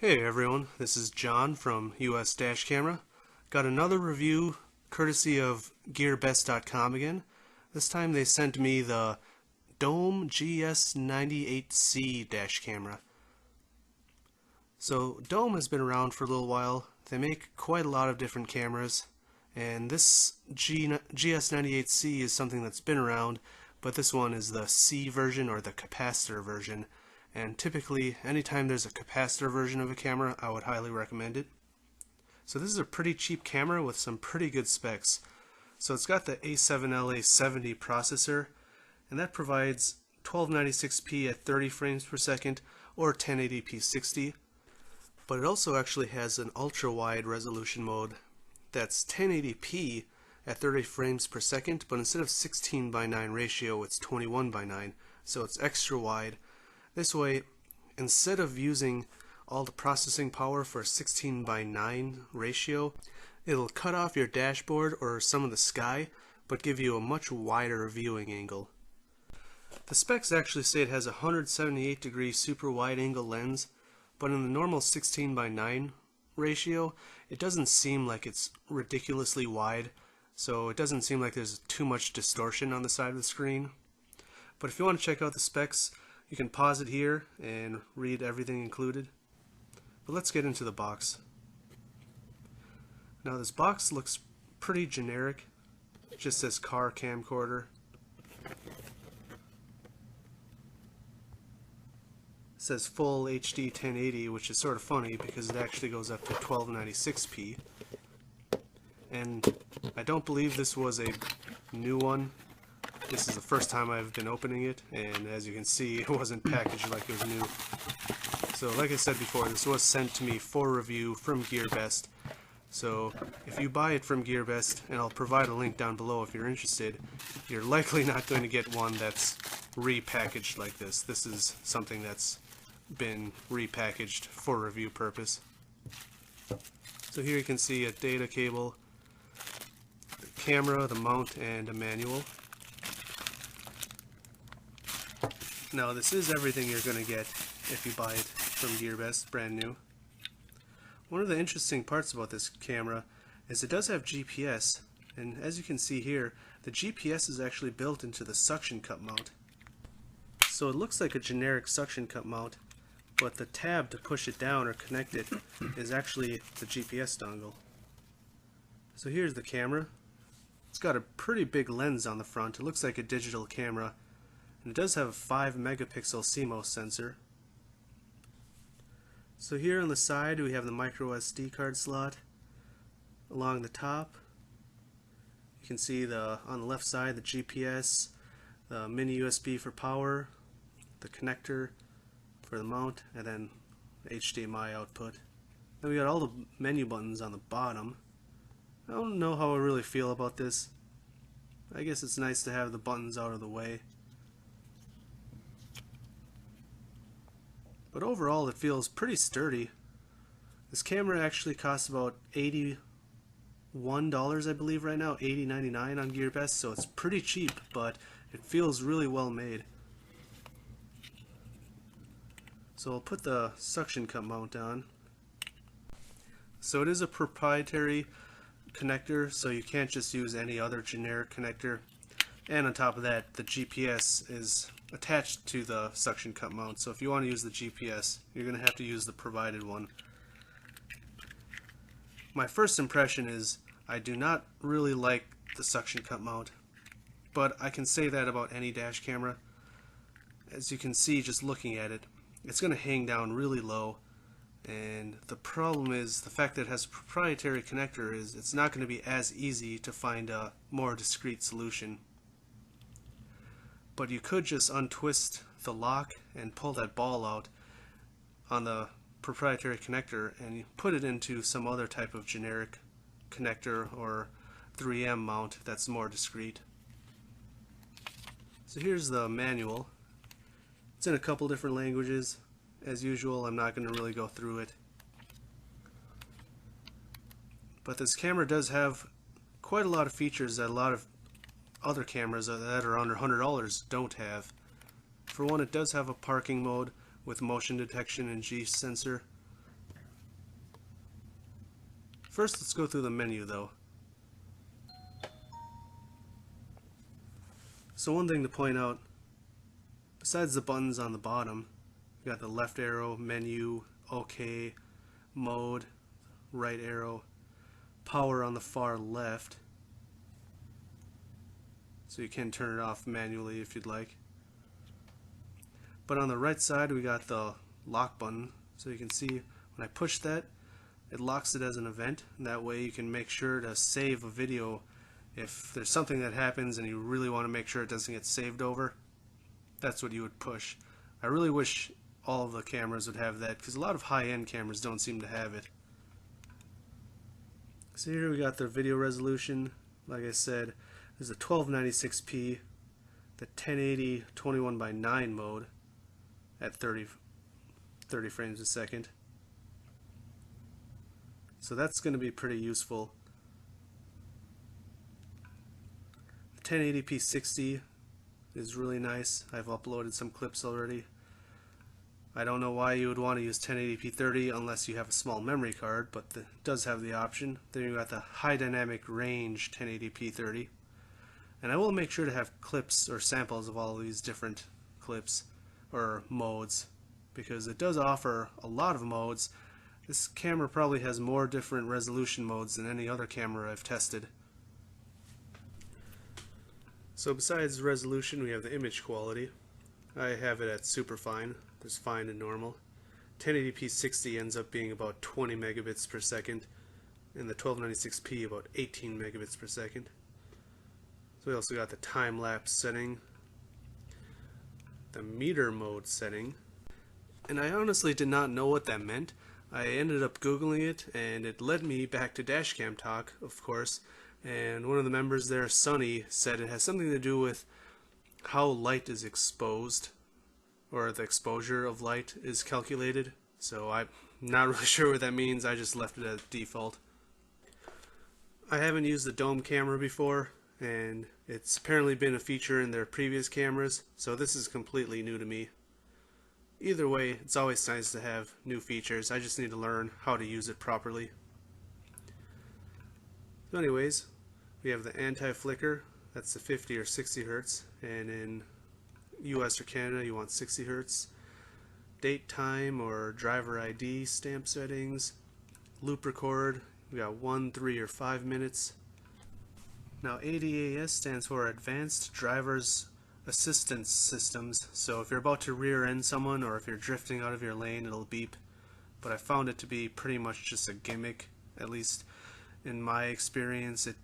Hey everyone, this is John from US Dash Camera. Got another review courtesy of GearBest.com again. This time they sent me the Dome GS98C dash camera. So Dome has been around for a little while. They make quite a lot of different cameras, and this GS98C is something that's been around, but this one is the C version, or the capacitor version. And typically, anytime there's a capacitor version of a camera, I would highly recommend it. So this is a pretty cheap camera with some pretty good specs. So it's got the A7LA70 processor, and that provides 1296p at 30 frames per second or 1080p 60. But it also actually has an ultra-wide resolution mode that's 1080p at 30 frames per second, but instead of 16:9 ratio, it's 21:9, so it's extra wide. This way, instead of using all the processing power for a 16:9 ratio, it'll cut off your dashboard or some of the sky, but give you a much wider viewing angle. The specs actually say it has a 178-degree super wide angle lens, but in the normal 16:9 ratio, it doesn't seem like it's ridiculously wide, so it doesn't seem like there's too much distortion on the side of the screen. But if you want to check out the specs, you can pause it here and read everything included. But let's get into the box. Now this box looks pretty generic. It just says car camcorder. It says full HD 1080, which is sort of funny because it actually goes up to 1296p. And I don't believe this was a new one. This is the first time I've been opening it, and as you can see, it wasn't packaged like it was new. So like I said before, this was sent to me for review from GearBest. So if you buy it from GearBest, and I'll provide a link down below if you're interested, you're likely not going to get one that's repackaged like this. This is something that's been repackaged for review purpose. So here you can see a data cable, the camera, the mount, and a manual. Now this is everything you're going to get if you buy it from GearBest, brand new. One of the interesting parts about this camera is it does have GPS, and as you can see here, the GPS is actually built into the suction cup mount. So it looks like a generic suction cup mount, but the tab to push it down or connect it is actually the GPS dongle. So here's the camera. It's got a pretty big lens on the front. It looks like a digital camera. And it does have a 5 megapixel CMOS sensor. So here on the side we have the micro SD card slot. Along the top you can see on the left side the GPS, the mini USB for power, the connector for the mount, and then HDMI output. Then we got all the menu buttons on the bottom. I don't know how I really feel about this. I guess it's nice to have the buttons out of the way. But overall it feels pretty sturdy. This camera actually costs about $81 I believe right now, $80.99 on GearBest, so it's pretty cheap, but it feels really well made. So I'll put the suction cup mount on. So it is a proprietary connector, so you can't just use any other generic connector. And on top of that, the GPS is attached to the suction cup mount, so if you want to use the GPS, you're going to have to use the provided one. My first impression is I do not really like the suction cup mount, but I can say that about any dash camera. As you can see just looking at it, it's going to hang down really low, and the problem is the fact that it has a proprietary connector is it's not going to be as easy to find a more discreet solution. But you could just untwist the lock and pull that ball out on the proprietary connector and you put it into some other type of generic connector or 3M mount that's more discreet. So here's the manual. It's in a couple different languages. As usual, I'm not going to really go through it. But this camera does have quite a lot of features that a lot of other cameras that are under $100 don't have. For one, it does have a parking mode with motion detection and G sensor. First, let's go through the menu though. So one thing to point out, besides the buttons on the bottom, you got the left arrow, menu, OK, mode, right arrow, power on the far left, so you can turn it off manually if you'd like. But on the right side we got the lock button, so you can see when I push that, it locks it as an event, and that way you can make sure to save a video if there's something that happens and you really want to make sure it doesn't get saved over. That's what you would push. I really wish all of the cameras would have that, because a lot of high-end cameras don't seem to have it. So here we got their video resolution. Like I said, there's a 1296p, the 1080 21:9 mode at 30 frames a second. So that's going to be pretty useful. 1080p 60 is really nice. I've uploaded some clips already. I don't know why you would want to use 1080p 30 unless you have a small memory card, but it does have the option. Then you've got the high dynamic range 1080p 30. And I will make sure to have clips or samples of all of these different clips or modes, because it does offer a lot of modes. This camera probably has more different resolution modes than any other camera I've tested. So besides resolution, we have the image quality. I have it at super fine. There's fine and normal. 1080p 60 ends up being about 20 megabits per second, and the 1296p about 18 megabits per second. So we also got the time-lapse setting, the meter mode setting, and I honestly did not know what that meant. I ended up Googling it, and it led me back to Dashcam Talk, of course. And one of the members there, Sonny, said it has something to do with how light is exposed, or the exposure of light is calculated. So I'm not really sure what that means. I just left it as default. I haven't used the dome camera before, and it's apparently been a feature in their previous cameras, so this is completely new to me. Either way, it's always nice to have new features. I just need to learn how to use it properly. So anyways, we have the anti-flicker. That's the 50 or 60 Hertz, and in US or Canada you want 60 Hertz. Date, time, or driver ID stamp settings. Loop record, we got 1, 3, or 5 minutes. Now ADAS stands for Advanced Drivers Assistance Systems, so if you're about to rear end someone or if you're drifting out of your lane, it'll beep. But I found it to be pretty much just a gimmick, at least in my experience. It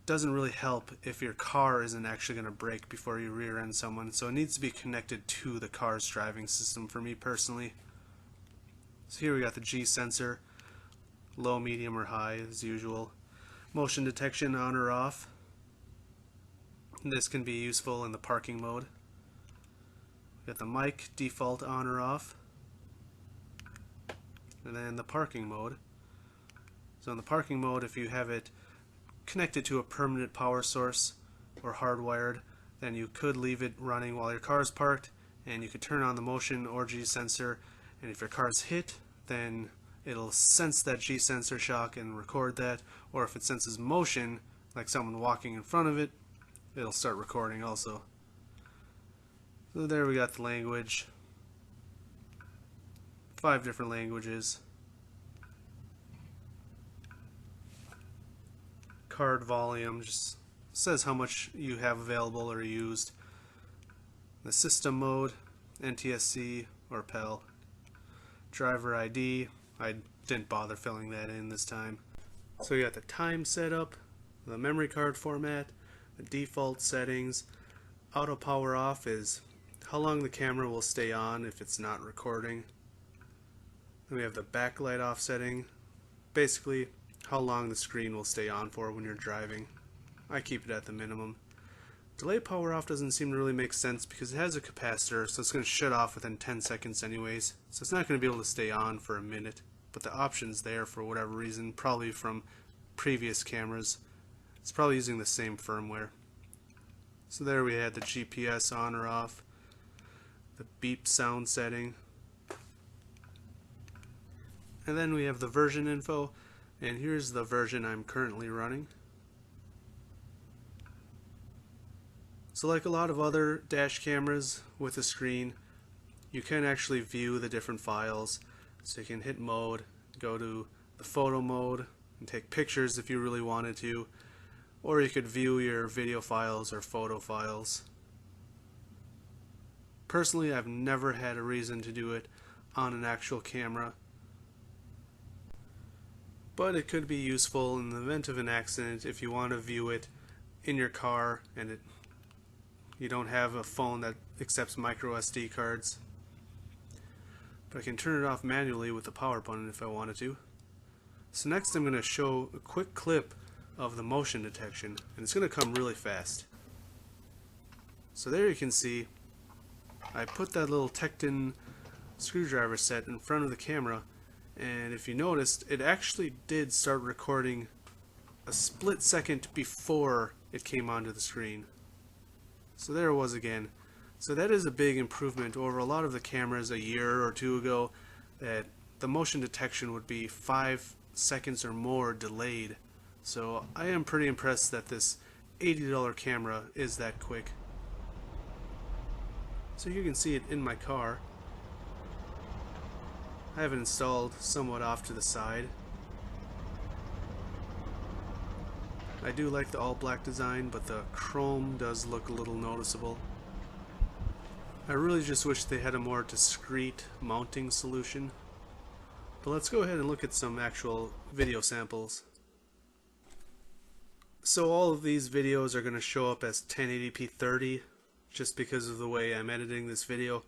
doesn't really help if your car isn't actually going to brake before you rear end someone, so it needs to be connected to the car's driving system for me personally. So here we got the G sensor, low, medium, or high as usual. Motion detection on or off. This can be useful in the parking mode. We got the mic default on or off, and then the parking mode. So in the parking mode, if you have it connected to a permanent power source or hardwired, then you could leave it running while your car is parked, and you could turn on the motion or G sensor, and if your car is hit, then it'll sense that G sensor shock and record that, or if it senses motion, like someone walking in front of it, it'll start recording also. So there we got the language. 5 different languages. Card volume just says how much you have available or used. The system mode, NTSC or PAL. Driver ID, I didn't bother filling that in this time. So you got the time setup, the memory card format, the default settings. Auto power off is how long the camera will stay on if it's not recording. Then we have the backlight off setting, basically how long the screen will stay on for when you're driving. I keep it at the minimum. Delay power off doesn't seem to really make sense because it has a capacitor, so it's going to shut off within 10 seconds anyways, so it's not going to be able to stay on for a minute, but the option's there for whatever reason, probably from previous cameras. It's probably using the same firmware. So there we had the GPS on or off, the beep sound setting, and then we have the version info. And here's the version I'm currently running. So like a lot of other dash cameras with a screen, you can actually view the different files. So you can hit mode, go to the photo mode, and take pictures if you really wanted to, or you could view your video files or photo files. Personally, I've never had a reason to do it on an actual camera, but it could be useful in the event of an accident if you want to view it in your car and you don't have a phone that accepts micro SD cards. But I can turn it off manually with the power button if I wanted to. So next I'm going to show a quick clip of the motion detection, and it's going to come really fast. So there you can see I put that little Tecton screwdriver set in front of the camera, and if you noticed, it actually did start recording a split second before it came onto the screen. So there it was again. So that is a big improvement over a lot of the cameras a year or two ago, that the motion detection would be 5 seconds or more delayed. So I am pretty impressed that this $80 camera is that quick. So you can see it in my car. I have it installed somewhat off to the side. I do like the all black design, but the chrome does look a little noticeable. I really just wish they had a more discreet mounting solution. But let's go ahead and look at some actual video samples. So all of these videos are going to show up as 1080p 30 just because of the way I'm editing this video.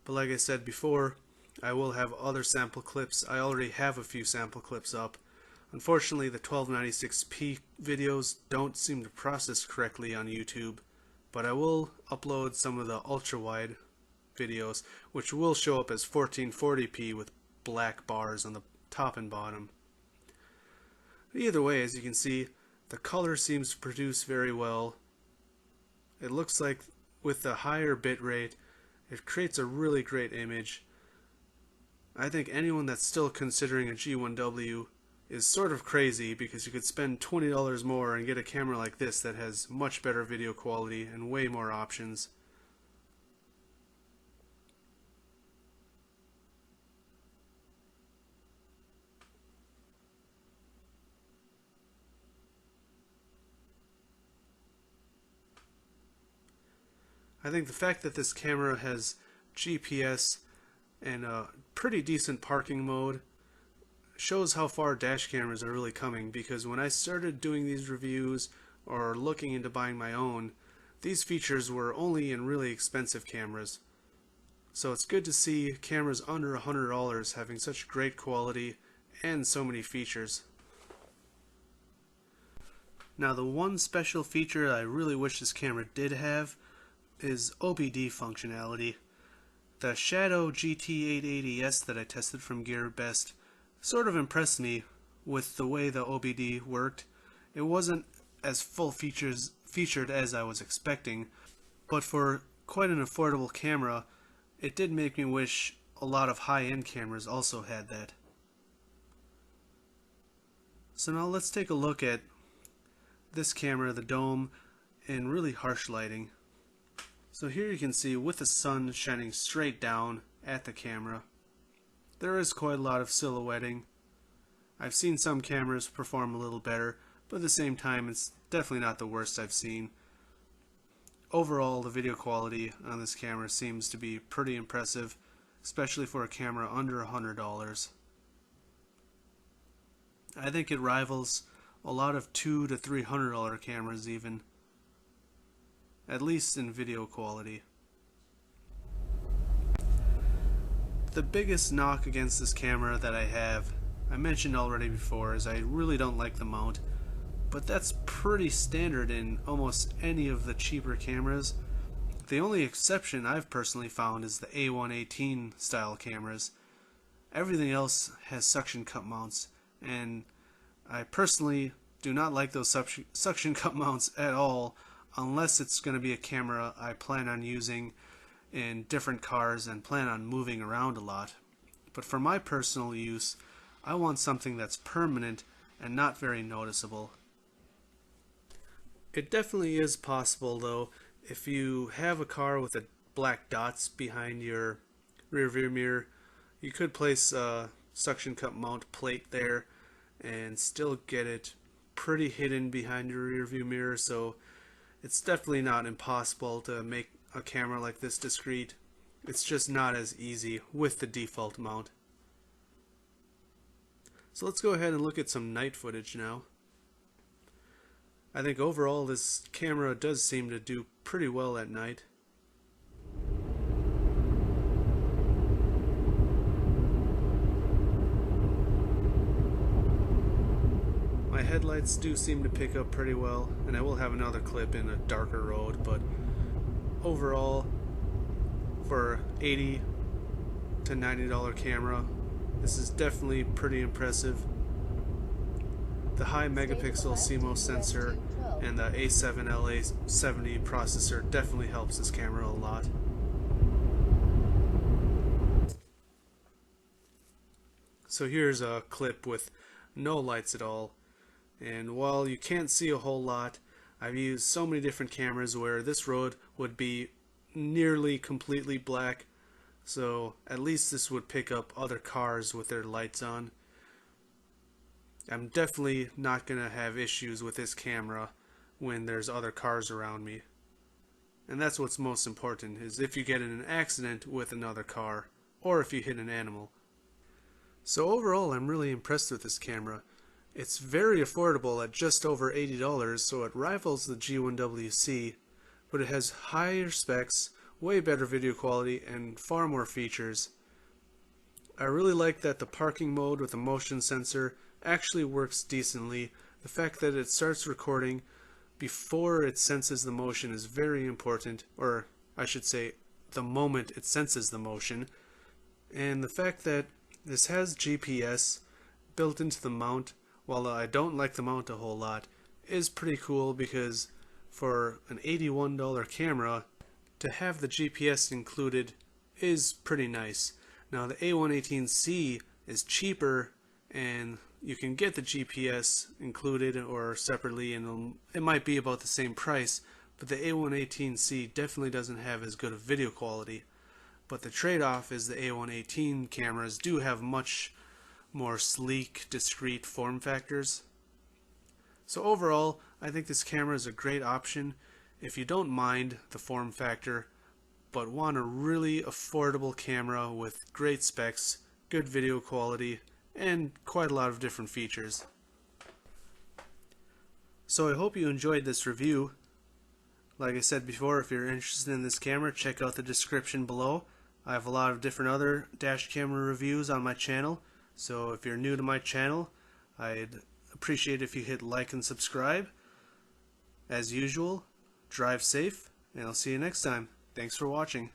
But like I said before, I will have other sample clips. I already have a few sample clips up. Unfortunately, the 1296p videos don't seem to process correctly on YouTube, but I will upload some of the ultra-wide videos, which will show up as 1440p with black bars on the top and bottom. Either way, as you can see, the color seems to produce very well. It looks like with the higher bit rate, it creates a really great image. I think anyone that's still considering a G1W is sort of crazy, because you could spend $20 more and get a camera like this that has much better video quality and way more options. I think the fact that this camera has GPS and a pretty decent parking mode shows how far dash cameras are really coming, because when I started doing these reviews or looking into buying my own, these features were only in really expensive cameras. So it's good to see cameras under $100 having such great quality and so many features. Now, the one special feature I really wish this camera did have is OBD functionality. The Shadow GT880S that I tested from GearBest sort of impressed me with the way the OBD worked. It wasn't as featured as I was expecting, but for quite an affordable camera, it did make me wish a lot of high-end cameras also had that. So now let's take a look at this camera, the dome, in really harsh lighting. So here you can see with the sun shining straight down at the camera, there is quite a lot of silhouetting. I've seen some cameras perform a little better, but at the same time it's definitely not the worst I've seen. Overall, the video quality on this camera seems to be pretty impressive, especially for a camera under $100. I think it rivals a lot of $200 to $300 cameras even, at least in video quality. The biggest knock against this camera that I have, I mentioned already before, is I really don't like the mount, but that's pretty standard in almost any of the cheaper cameras. The only exception I've personally found is the A118 style cameras. Everything else has suction cup mounts, and I personally do not like those suction cup mounts at all, unless it's going to be a camera I plan on using in different cars and plan on moving around a lot. But for my personal use, I want something that's permanent and not very noticeable. It definitely is possible though, if you have a car with a black dots behind your rear view mirror, you could place a suction cup mount plate there and still get it pretty hidden behind your rear view mirror, so it's definitely not impossible to make a camera like this discreet. It's just not as easy with the default mount. So let's go ahead and look at some night footage now. I think overall this camera does seem to do pretty well at night. My headlights do seem to pick up pretty well, and I will have another clip in a darker road, but overall for $80 to $90 camera, this is definitely pretty impressive. The high megapixel CMOS sensor and the A7LA70 processor definitely helps this camera a lot. So here's a clip with no lights at all, and while you can't see a whole lot, I've used so many different cameras where this road would be nearly completely black, so at least this would pick up other cars with their lights on. I'm definitely not going to have issues with this camera when there's other cars around me. And that's what's most important, is if you get in an accident with another car, or if you hit an animal. So overall, I'm really impressed with this camera. It's very affordable at just over $80, so it rivals the G1WC, but it has higher specs, way better video quality, and far more features. I really like that the parking mode with the motion sensor actually works decently. The fact that it starts recording before it senses the motion is very important, or I should say the moment it senses the motion. And the fact that this has GPS built into the mount, while I don't like the mount a whole lot, is pretty cool, because for an $81 camera, to have the GPS included is pretty nice. Now the A118C is cheaper, and you can get the GPS included or separately, and it might be about the same price, but the A118C definitely doesn't have as good of video quality. But the trade-off is the A118 cameras do have much more sleek, discreet form factors. So overall, I think this camera is a great option if you don't mind the form factor, but want a really affordable camera with great specs, good video quality, and quite a lot of different features. So I hope you enjoyed this review. Like I said before, if you're interested in this camera, check out the description below. I have a lot of different other dash camera reviews on my channel, so if you're new to my channel, I'd appreciate if you hit like and subscribe. As usual, drive safe, and I'll see you next time. Thanks for watching.